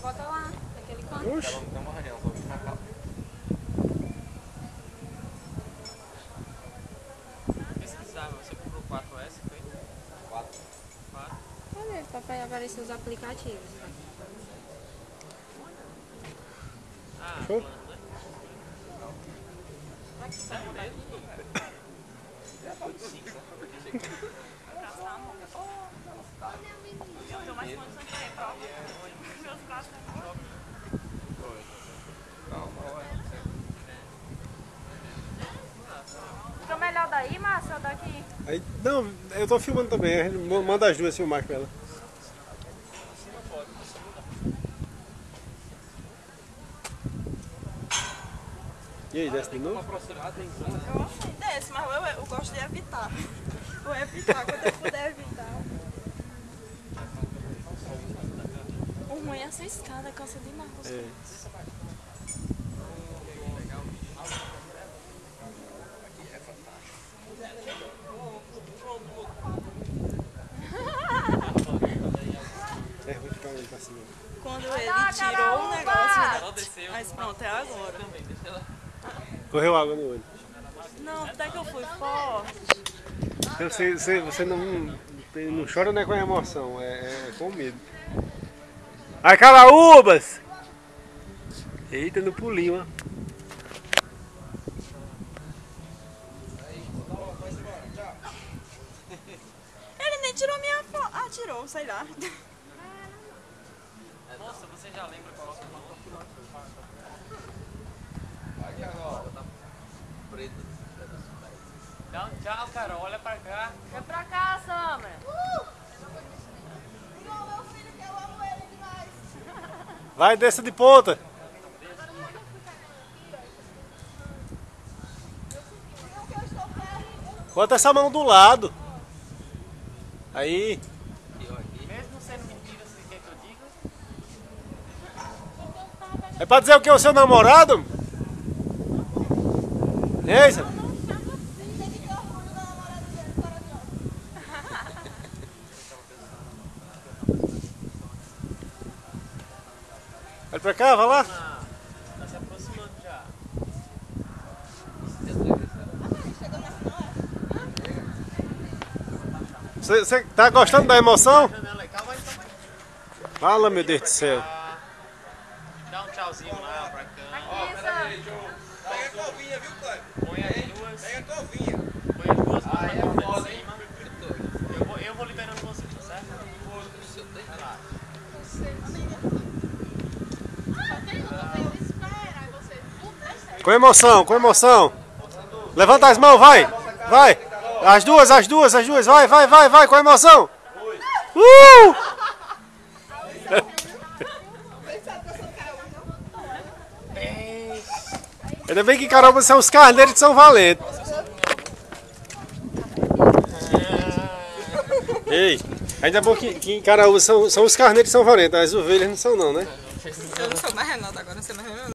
Bota lá, naquele canto. Oxi. Ela não tem uma reunião, só vou marcar. Pesquisava, você comprou 4S, foi? 4. Olha, papai apareceu os aplicativos. Ah, Show. plano, né? Sério mesmo? Eu tenho mais condições de ter prova. Meus braços estão em Fica melhor daí, Márcia, ou daqui? Aí, não, eu tô filmando também. A gente manda as duas filmar pra ela. E aí, desce de novo? Aproximado em Eu achei desse, mas eu gosto de evitar. Vou evitar quando eu puder evitar. O ruim é essa escada, cansa demais. É. É ruim ficar olhando pra cima. Quando ele tirou o negócio, Só desceu. mas pronto, é agora. Correu água no olho. Não, até que eu fui forte. Você não chora, não é com emoção, é com medo. Ai, Caraúbas! Eita, no pulinho, ó. Ele nem tirou minha foto. Ah, tirou, sei lá. Moça, você já lembra qual é o nome? Aqui agora, tá preto. Dá um tchau, Carol, olha pra cá. Vem pra cá, Samra. Vai, desça de ponta. Bota essa mão do lado. Aí. Mesmo sendo mentira, você quer que eu diga? É pra dizer o que? O seu namorado? Ei, Sam. Vai pra cá, vai lá. Tá se aproximando já. Você tá gostando da emoção? Janela aí, calma aí, calma aí. Fala, meu Deus do céu. Dá um tchauzinho lá pra cá. Aqui, Samra. Pega a covinha, viu, Cleber? Põe as duas. Pega a covinha. Põe as duas mãos Aí na é ponta foda, de hein? cima. Eu vou liberando você, certo? Vai lá. Com emoção, com emoção. Levanta as mãos, vai. Vai. As duas, vai, vai, com emoção. Ainda bem que Carol, são os carneiros de São Valente. Ei, ainda bom que em Caraúba são os carneiros de São Valente, as ovelhas não são não, né? Eu não sou mais Renata agora, não sei mais Renata.